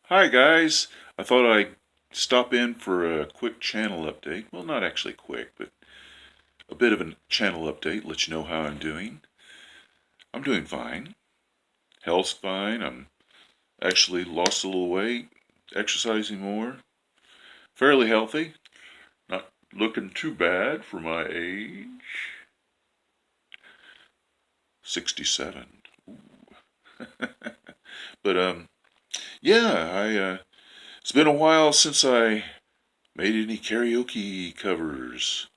Hi guys, I thought I'd stop in for a quick channel update. Well, not actually quick, but a bit of a channel update, let you know how I'm doing. I'm doing fine. Health's fine. I'm actually lost a little weight, exercising more, fairly healthy, not looking too bad for my age. 67. But yeah, it's been a while since I made any karaoke covers.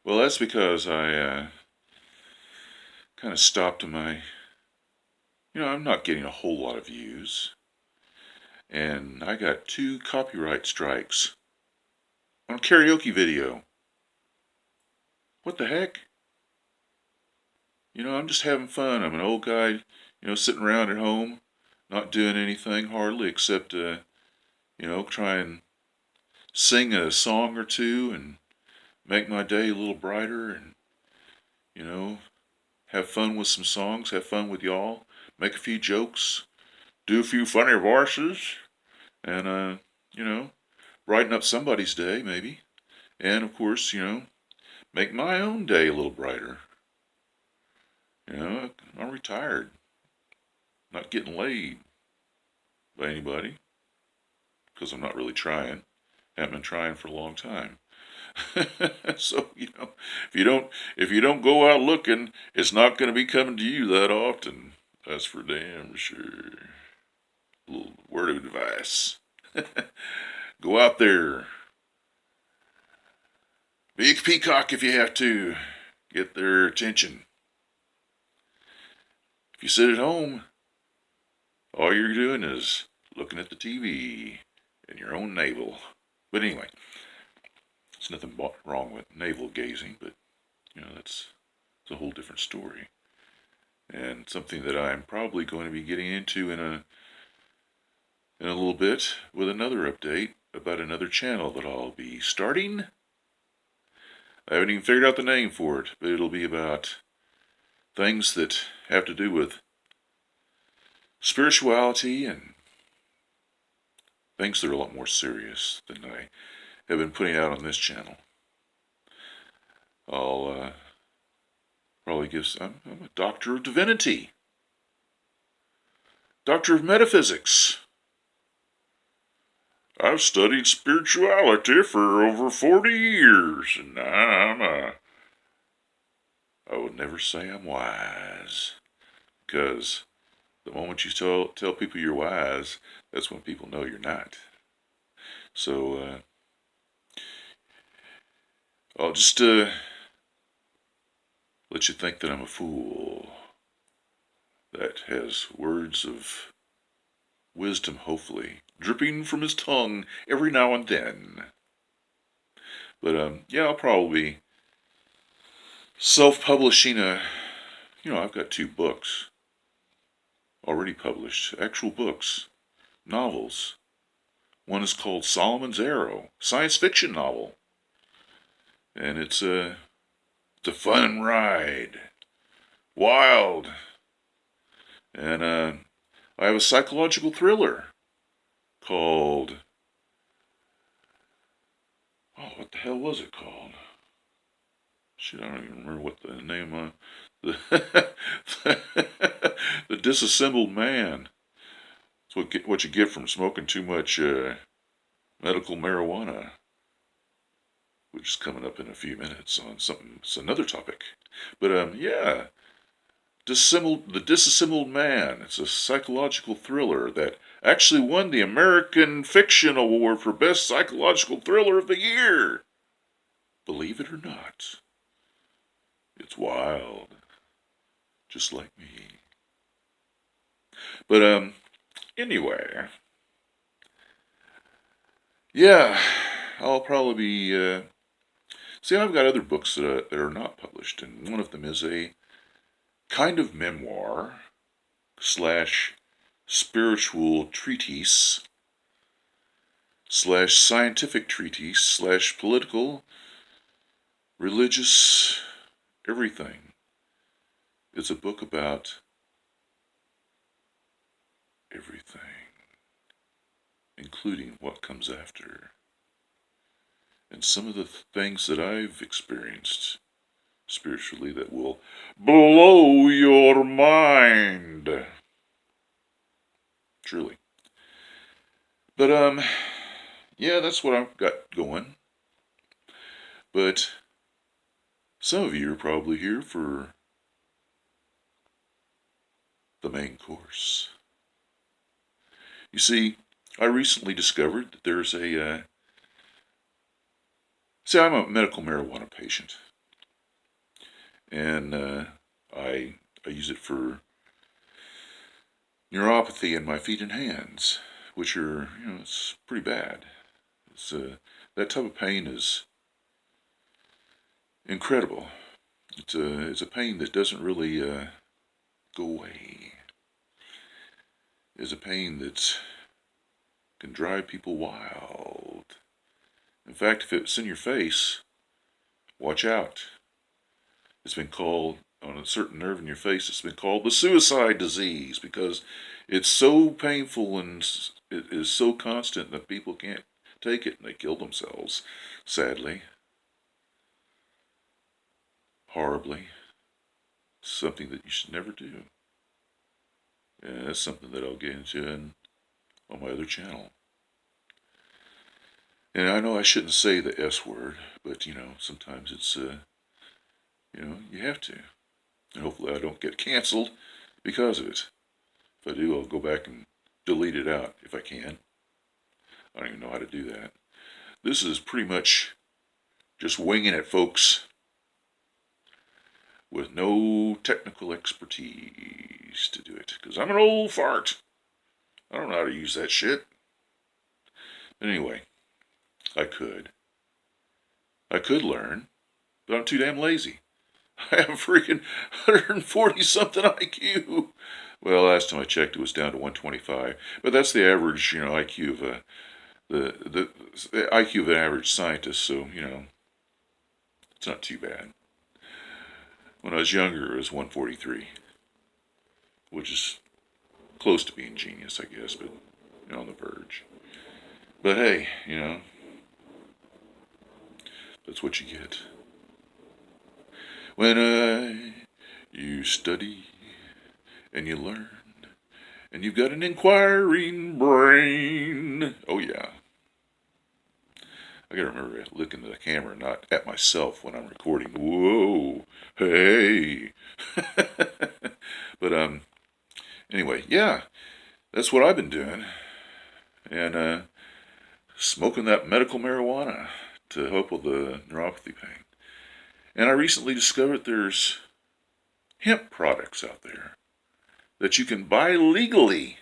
Well, that's because I kind of stopped I'm not getting a whole lot of views. And I got 2 copyright strikes on a karaoke video. What the heck? I'm just having fun. I'm an old guy, sitting around at home, not doing anything hardly except, try and sing a song or two and make my day a little brighter and, you know, have fun with some songs, have fun with y'all, make a few jokes, do a few funny voices, and, you know, brighten up somebody's day, maybe. And, of course, make my own day a little brighter. I'm retired, not getting laid by anybody, because I'm not really trying. Haven't been trying for a long time. So, if you don't go out looking, it's not going to be coming to you that often. That's for damn sure. A little word of advice. Go out there. Be a peacock if you have to. Get their attention. If you sit at home, all you're doing is looking at the TV and your own navel. But anyway, there's nothing wrong with navel gazing, but that's it's a whole different story. And something that I'm probably going to be getting into in a little bit with another update about another channel that I'll be starting. I haven't even figured out the name for it, but it'll be about things that have to do with spirituality and things that are a lot more serious than I have been putting out on this channel. I'll probably give. I'm a doctor of divinity, doctor of metaphysics. I've studied spirituality for over 40 years, and I would never say I'm wise, because the moment you tell people you're wise, that's when people know you're not. So I'll just let you think that I'm a fool that has words of wisdom, hopefully, dripping from his tongue every now and then. But yeah, I'll probably be self-publishing I've got 2 books already published, actual books, novels. One is called Solomon's Arrow, science fiction novel, and it's a fun ride, wild, and I have a psychological thriller called, oh, what the hell was it called? Shit, I don't even remember what the name of the the disassembled man. It's what you get from smoking too much medical marijuana, which is coming up in a few minutes on something. It's another topic, but yeah, the disassembled man. It's a psychological thriller that actually won the American Fiction Award for Best Psychological Thriller of the Year. Believe it or not, it's wild, just like me. But anyway, yeah, I'll probably be. See, I've got other books that are not published, and one of them is a kind of memoir slash spiritual treatise slash scientific treatise slash political, religious, everything. It's a book about everything. including what comes after, and some of the things that I've experienced spiritually that will blow your mind. Truly. But, yeah, that's what I've got going. But some of you are probably here for the main course. You see, I recently discovered that there's see, I'm a medical marijuana patient. And I use it for neuropathy in my feet and hands, which are, it's pretty bad. It's that type of pain is incredible. It's a pain that doesn't really go away. It's a pain that can drive people wild. In fact, if it's in your face, watch out. It's been called, on a certain nerve in your face, it's been called the suicide disease because it's so painful and it is so constant that people can't take it and they kill themselves, sadly. Horribly. Something that you should never do. And that's something that I'll get into on my other channel. And I know I shouldn't say the S word, but sometimes it's, you have to. And hopefully I don't get canceled because of it. If I do, I'll go back and delete it out if I can. I don't even know how to do that. This is pretty much just winging it, folks, with no technical expertise to do it. Because I'm an old fart. I don't know how to use that shit. Anyway, I could. I could learn, but I'm too damn lazy. I have a freaking 140 something IQ. Well, last time I checked, it was down to 125. But that's the average, IQ of the IQ of an average scientist. So it's not too bad. When I was younger, it was 143, which is close to being genius, I guess, but on the verge. But hey, that's what you get. When you study and you learn and you've got an inquiring brain. Oh yeah. I gotta remember looking at the camera, not at myself when I'm recording. Whoa, hey. But anyway, yeah, that's what I've been doing, and smoking that medical marijuana to help with the neuropathy pain. And I recently discovered there's hemp products out there that you can buy legally.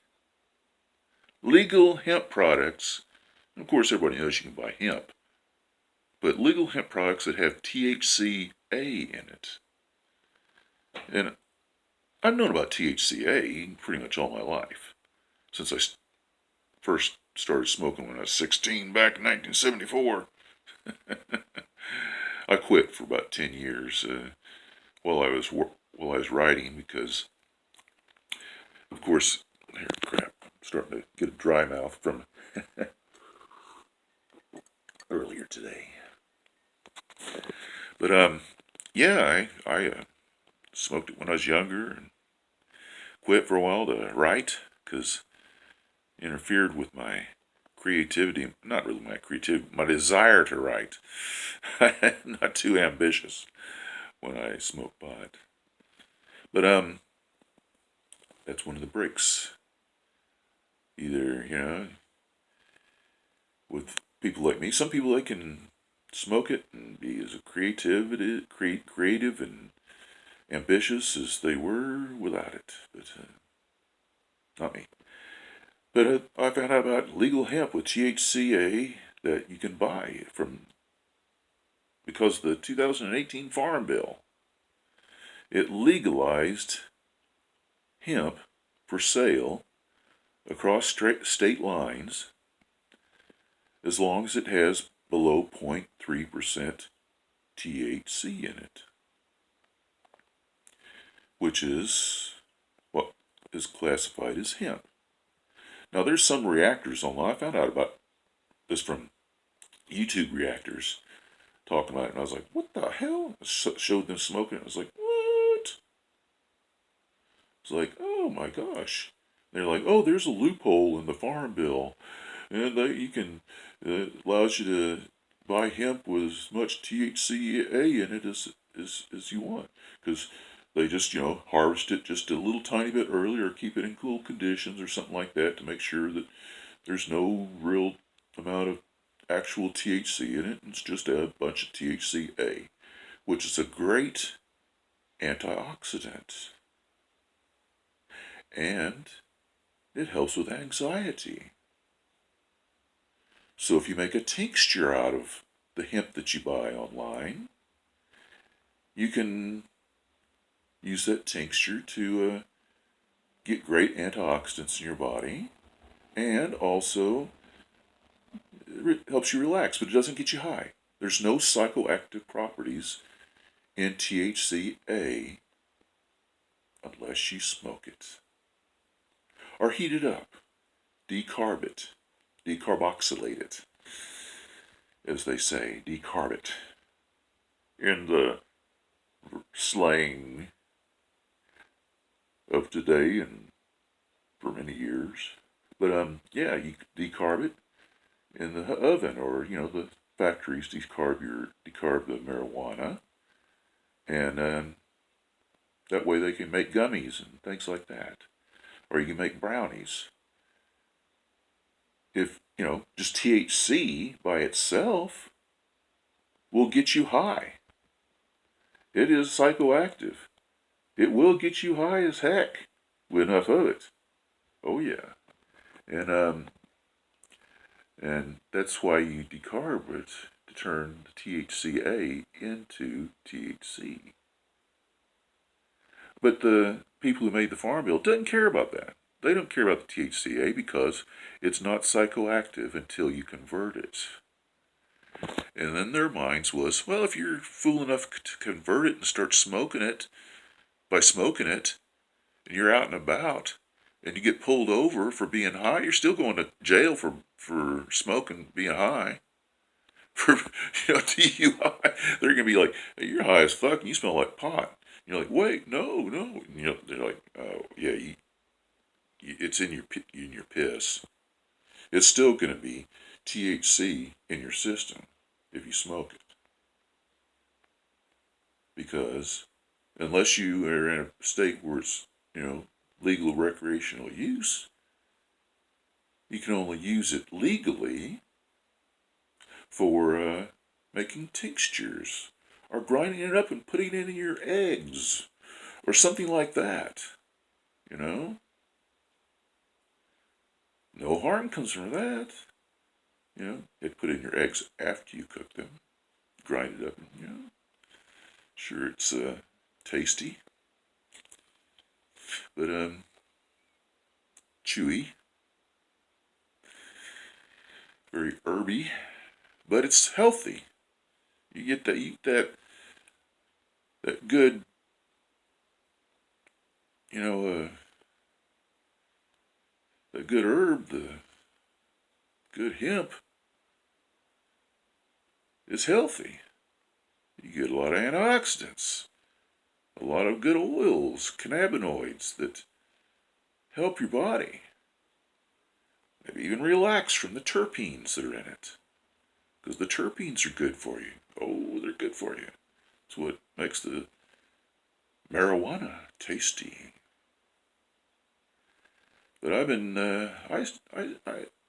Legal hemp products. And of course, everybody knows you can buy hemp. But legal hemp products that have THCA in it. And I've known about THCA pretty much all my life. Since I first started smoking when I was 16 back in 1974. I quit for about 10 years while I was writing because, of course, crap, I'm starting to get a dry mouth from earlier today. But yeah, I smoked it when I was younger and quit for a while to write because it interfered with my creativity. Not really my creativity, my desire to write. Not too ambitious when I smoke pot. But that's one of the breaks. Either with people like me, some people they can smoke it and be as creative and ambitious as they were without it, but not me. But I found out about legal hemp with THCA that you can buy because of the 2018 Farm Bill. It legalized hemp for sale across state lines as long as it has below 0.3% THC in it, which is what is classified as hemp. Now, there's some reactors online. I found out about this from YouTube reactors talking about it, and I was like, what the hell? I showed them smoking it. I was like, what? It's like, oh my gosh. They're like, oh, there's a loophole in the farm bill, and you can, it allows you to buy hemp with as much THCA in it as you want, because they just, harvest it just a little tiny bit earlier, or keep it in cool conditions or something like that to make sure that there's no real amount of actual THC in it. It's just a bunch of THCA, which is a great antioxidant, and it helps with anxiety. So if you make a tincture out of the hemp that you buy online, you can use that tincture to get great antioxidants in your body, and also it helps you relax, but it doesn't get you high. There's no psychoactive properties in THCA unless you smoke it or heat it up, decarb it, decarboxylate it, as they say, decarb it in the slang of today and for many years. But yeah, you decarb it in the oven, or the factories decarb the marijuana, and that way they can make gummies and things like that, or you can make brownies. If just THC by itself will get you high. It is psychoactive. It will get you high as heck with enough of it. Oh yeah, and that's why you decarb it, to turn the THCA into THC. But the people who made the Farm Bill didn't care about that. They don't care about the THCA because it's not psychoactive until you convert it. And then their minds was, well, if you're fool enough to convert it and start smoking it, by smoking it, and you're out and about, and you get pulled over for being high, you're still going to jail for smoking, being high. For DUI, they're gonna be like, hey, you're high as fuck and you smell like pot. And you're like, wait, no. And, they're like, oh yeah, it's in your piss. It's still gonna be THC in your system if you smoke it, because unless you are in a state where it's legal recreational use, you can only use it legally for making tinctures, or grinding it up and putting it in your eggs, or something like that. No harm comes from that. You put in your eggs after you cook them, grind it up, and sure, it's tasty, but chewy, very herby, but it's healthy. You eat that good, that good herb, the good hemp is healthy. You get a lot of antioxidants, a lot of good oils, cannabinoids that help your body. Maybe even relax from the terpenes that are in it, because the terpenes are good for you. Oh, they're good for you. It's what makes the marijuana tasty. But I've been,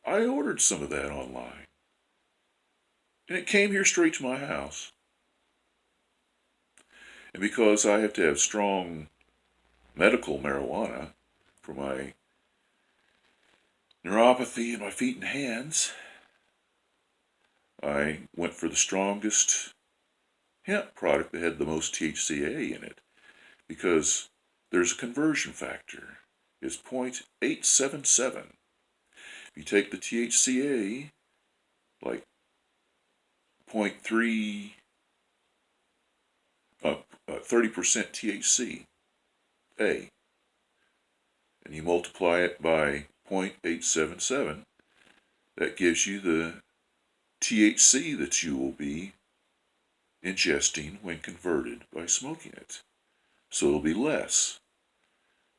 I ordered some of that online, and it came here straight to my house. And because I have to have strong medical marijuana for my neuropathy in my feet and hands, I went for the strongest hemp product that had the most THCA in it, because there's a conversion factor. It's 0.877. If you take the THCA, like 0.3, 30% THC, and you multiply it by 0.877. That gives you the THC that you will be ingesting when converted by smoking it. So it'll be less.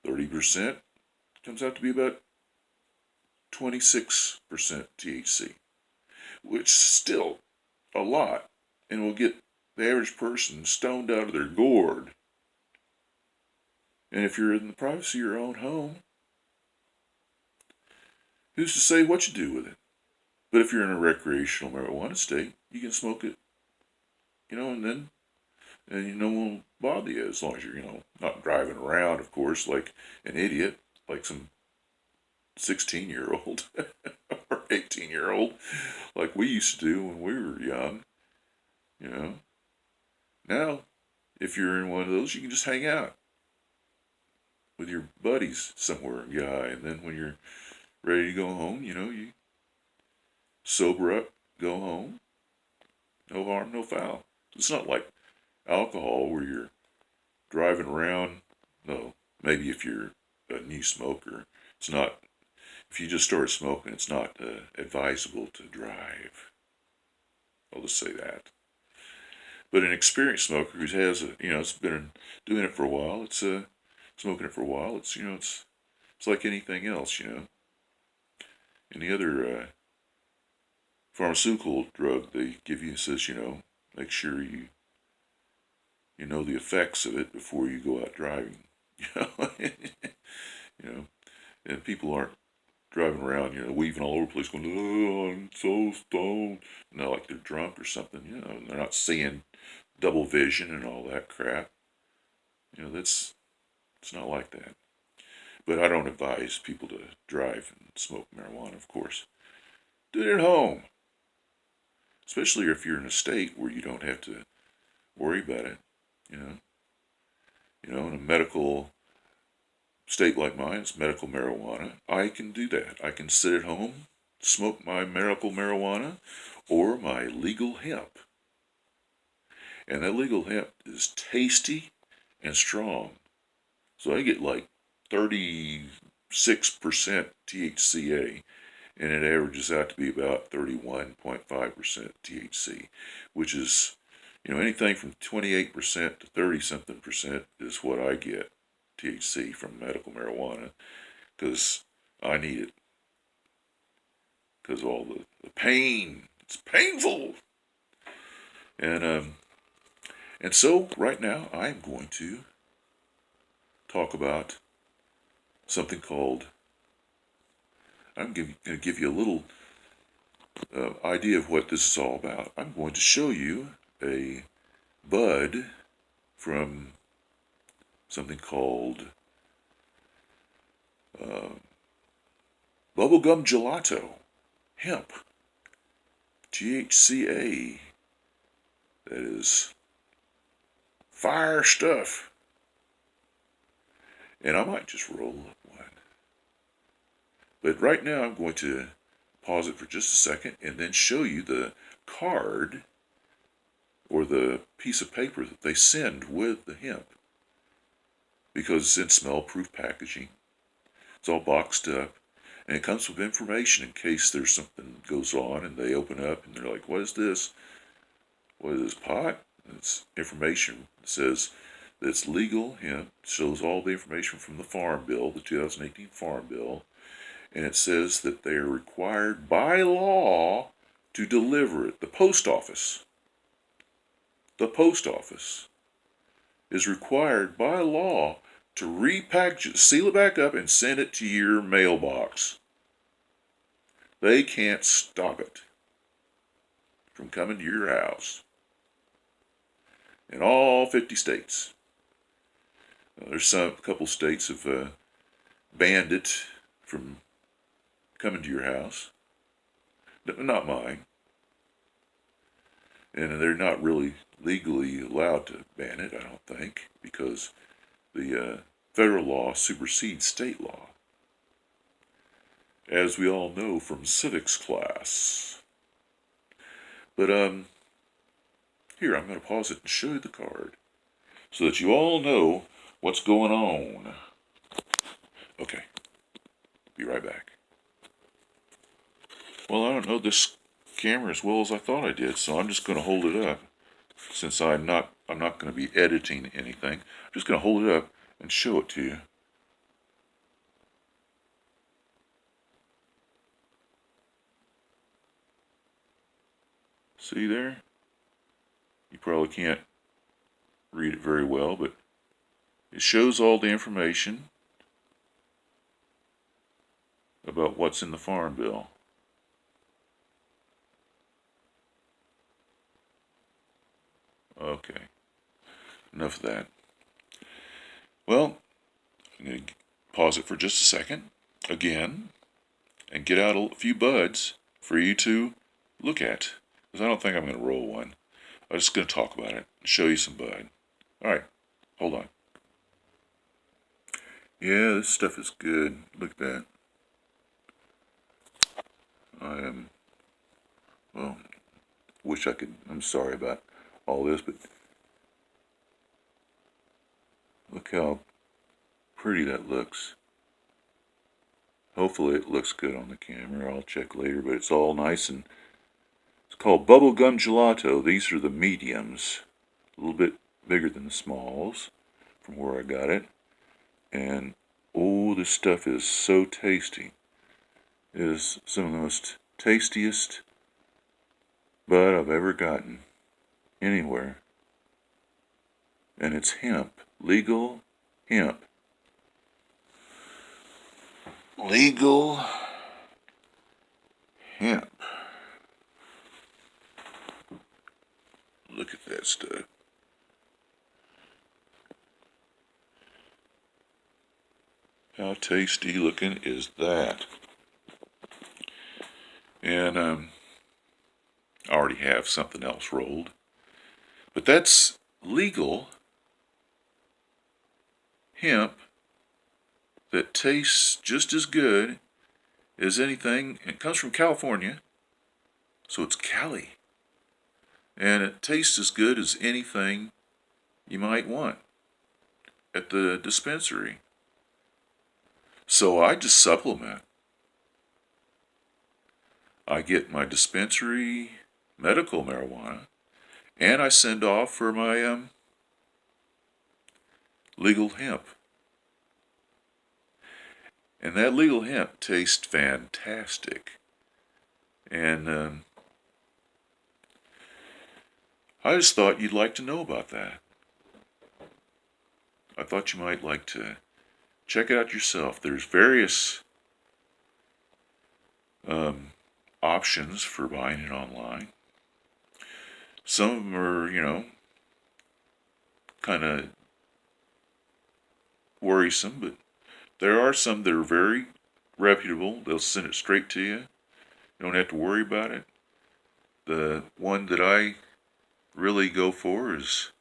30% comes out to be about 26% THC, which is still a lot, and will get the average person stoned out of their gourd. And if you're in the privacy of your own home, who's to say what you do with it? But if you're in a recreational marijuana state, you can smoke it, and no one will bother you as long as you're, not driving around, of course, like an idiot, like some 16-year-old or 18-year-old, like we used to do when we were young, you know. Now, if you're in one of those, you can just hang out with your buddies somewhere and get high, and then when you're ready to go home, you sober up, go home, no harm, no foul. It's not like alcohol where you're driving around. No, maybe if you're a new smoker, it's not. If you just started smoking, it's not advisable to drive. I'll just say that. But an experienced smoker who has it's been doing it for a while, it's smoking it for a while. It's like anything else, Any other pharmaceutical drug they give you says, make sure you know the effects of it before you go out driving. you know, and people aren't driving around, weaving all over the place, going, "Oh, I'm so stoned," like they're drunk or something. They're not seeing double vision and all that crap. It's not like that. But I don't advise people to drive and smoke marijuana, of course. Do it at home, especially if you're in a state where you don't have to worry about it. In a medical state like mine, it's medical marijuana. I can do that. I can sit at home, smoke my medical marijuana or my legal hemp. And that legal hemp is tasty and strong. So I get like 36% THCA, and it averages out to be about 31.5% THC, which is, anything from 28% to 30-something percent is what I get THC from medical marijuana, because I need it, because of all the pain. It's painful. And so right now I'm going to talk about something called, I'm going to give you a little idea of what this is all about. I'm going to show you a bud from something called bubblegum gelato, hemp, THCA. That is fire stuff. And I might just roll up one. But right now I'm going to pause it for just a second and then show you the card or the piece of paper that they send with the hemp. Because it's in smell-proof packaging. It's all boxed up. And it comes with information in case there's something goes on and they open up and they're like, "What is this? What is this, pot?" And it's information. It says that it's legal hemp. It shows all the information from the Farm Bill, the 2018 Farm Bill. And it says that they are required by law to deliver it. The post office is required by law to repackage it, seal it back up, and send it to your mailbox. They can't stop it from coming to your house. In all 50 states. There's a couple states have banned it from coming to your house. Not mine. And they're not really legally allowed to ban it, I don't think, because the federal law supersedes state law, as we all know from civics class. But here, I'm going to pause it and show you the card so that you all know what's going on. Okay, be right back. Well, I don't know this camera as well as I thought I did, so I'm just going to hold it up. Since I'm not going to be editing anything, I'm just going to hold it up and show it to you. See there? You probably can't read it very well, but it shows all the information about what's in the Farm Bill. Okay, enough of that. Well, I'm going to pause it for just a second, again, and get out a few buds for you to look at. Because I don't think I'm going to roll one. I'm just going to talk about it and show you some bud. Alright, hold on. Yeah, this stuff is good. Look at that. Well, wish I could, I'm sorry about all this, but look how pretty that looks. Hopefully it looks good on the camera. I'll check later, but it's all nice, and it's called bubblegum gelato. These are the mediums, a little bit bigger than the smalls from where I got it. And oh, this stuff is so tasty. It is some of the most tastiest bud I've ever gotten anywhere. And it's hemp, legal hemp. Legal hemp. Look at that stuff. How tasty looking is that? And I already have something else rolled. But that's legal hemp that tastes just as good as anything. It comes from California, so it's Cali. And it tastes as good as anything you might want at the dispensary. So I just supplement. I get my dispensary medical marijuana, and I send off for my legal hemp. And that legal hemp tastes fantastic. And I just thought you'd like to know about that. I thought you might like to check it out yourself. There's various options for buying it online. Some of them are, kind of worrisome, but there are some that are very reputable. They'll send it straight to you. You don't have to worry about it. The one that I really go for is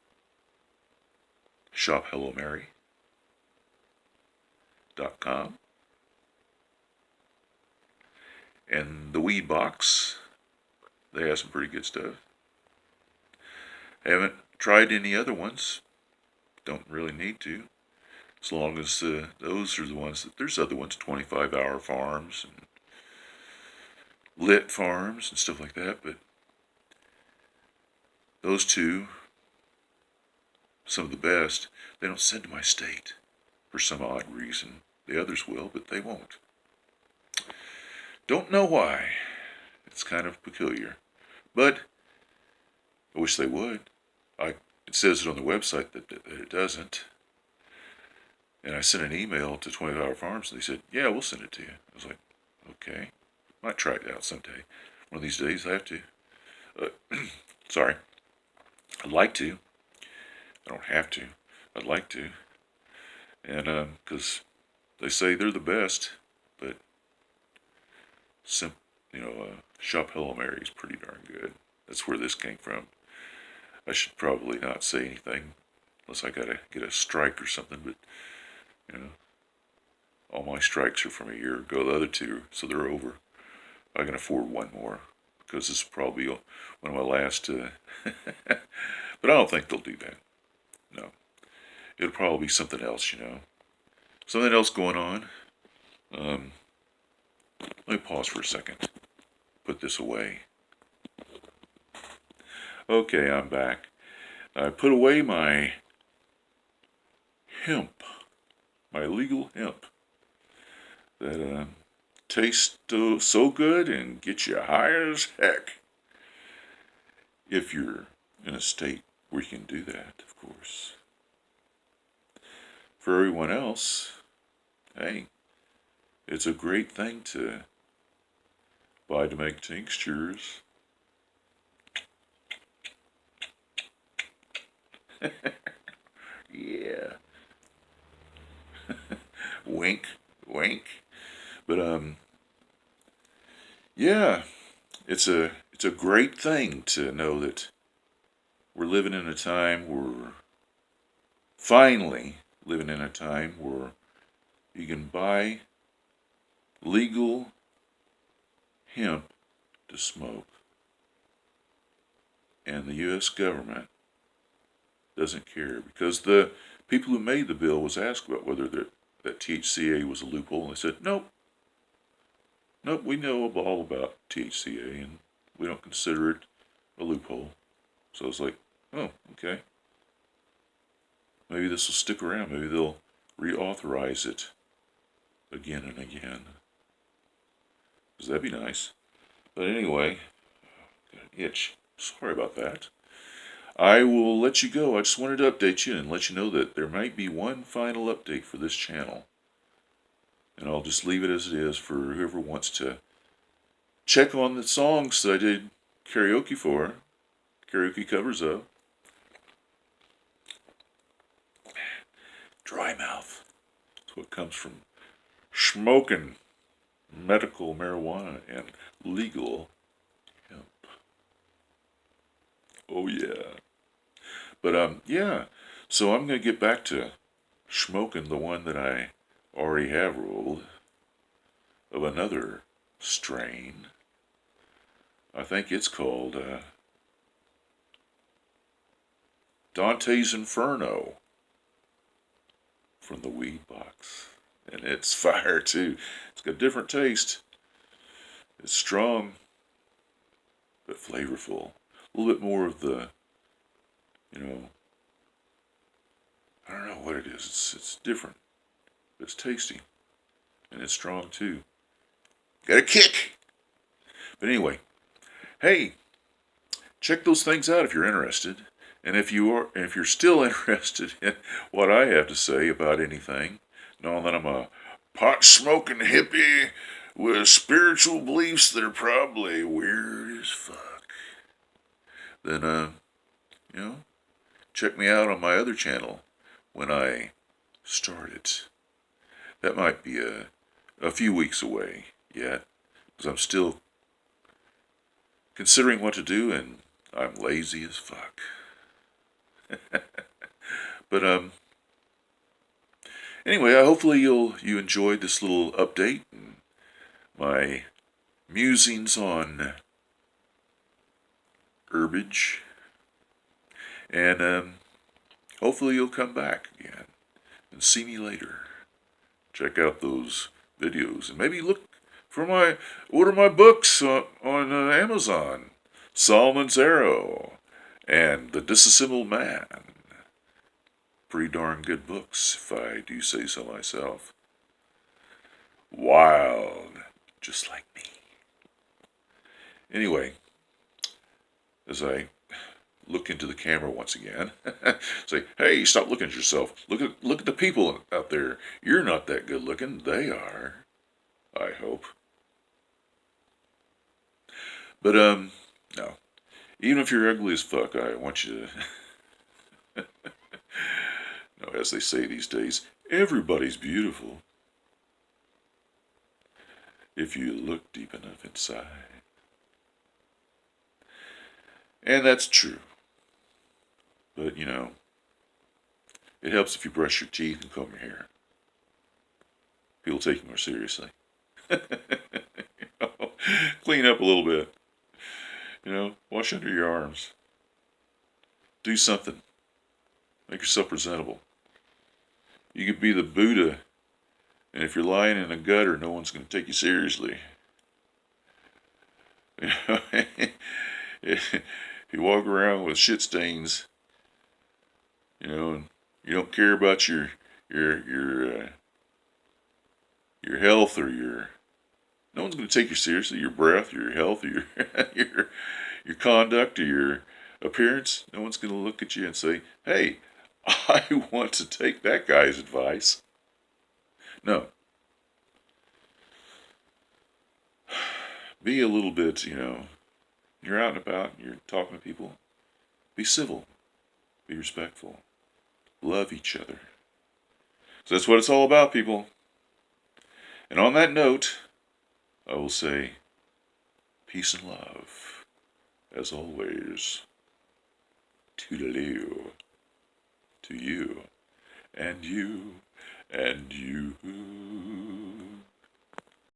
shophellomary.com. And the weed box, they have some pretty good stuff. I haven't tried any other ones. Don't really need to. As long as those are the ones that, there's other ones, 25-hour farms and lit farms and stuff like that, but those two, some of the best, they don't send to my state for some odd reason. The others will, but they won't. Don't know why. It's kind of peculiar. But I wish they would. It says it on the website that it doesn't. And I sent an email to 25-Hour Farms, and they said, yeah, we'll send it to you. I was like, okay. Might try it out someday. One of these days I have to. Sorry. I'd like to. I don't have to. I'd like to. And because they say they're the best, but Shop Hello Mary is pretty darn good. That's where this came from. I should probably not say anything unless I gotta get a strike or something, but all my strikes are from a year ago. The other two, so they're over. I can afford one more because this is probably one of my last. But I don't think they'll do that. No, it'll probably be something else. Something else going on. Let me pause for a second. put this away. Okay, I'm back. I put away my hemp, my legal hemp, that tastes so good and gets you high as heck. If you're in a state where you can do that, of course. For everyone else, hey, it's a great thing to buy to make tinctures. Yeah. Wink, wink. But yeah, it's a great thing to know that we're living in a time where finally living in a time where you can buy legal hemp to smoke, and the U.S. government doesn't care, because the people who made the bill was asked about whether that THCA was a loophole, and they said nope, nope, we know all about THCA and we don't consider it a loophole. So it's like, oh, okay, maybe this will stick around. Maybe they'll reauthorize it again and again. Because that'd be nice. But anyway, got an itch. Sorry about that. I will let you go. I just wanted to update you and let you know that there might be one final update for this channel. And I'll just leave it as it is for whoever wants to check on the songs that I did karaoke covers of. Dry mouth. That's what comes from smoking medical marijuana and legal hemp. Oh yeah. But yeah. So I'm gonna get back to smoking the one that I already have rolled of another strain. I think it's called Dante's Inferno from the weed box. And it's fire too. It's got a different taste. It's strong, but flavorful. A little bit more of the, you know, I don't know what it is. It's different. But it's tasty. And it's strong too. Got a kick! But anyway, hey, check those things out if you're interested. And if you're still interested in what I have to say about anything, knowing that I'm a pot-smoking hippie with spiritual beliefs that are probably weird as fuck, then, you know, check me out on my other channel when I start it. That might be a few weeks away yet, because I'm still considering what to do, and I'm lazy as fuck. But anyway, hopefully you enjoyed this little update and my musings on herbage, and hopefully you'll come back again and see me later. Check out those videos and maybe order my books on Amazon. Solomon's Arrow and The Disassembled Man. Pretty darn good books, if I do say so myself. Wild, just like me. Anyway, as I look into the camera once again, say, hey, stop looking at yourself. Look at the people out there. You're not that good looking. They are. I hope. But, no. Even if you're ugly as fuck, I want you to... No, as they say these days, everybody's beautiful. If you look deep enough inside. And that's true. But, you know, it helps if you brush your teeth and comb your hair. People take you more seriously. You know, clean up a little bit. You know, wash under your arms. Do something. Make yourself presentable. You could be the Buddha, and if you're lying in a gutter, no one's going to take you seriously. You know, if you walk around with shit stains, and you don't care about your your uh, your health or your no one's going to take you seriously. Your breath, your health, your your conduct, or your appearance. No one's going to look at you and say, "Hey, I want to take that guy's advice." No, be a little bit. You're out and about. You're talking to people. Be civil. Be respectful. Love each other. So that's what it's all about, people. And on that note, I will say peace and love, as always. Toodaloo. To you, and you, and you.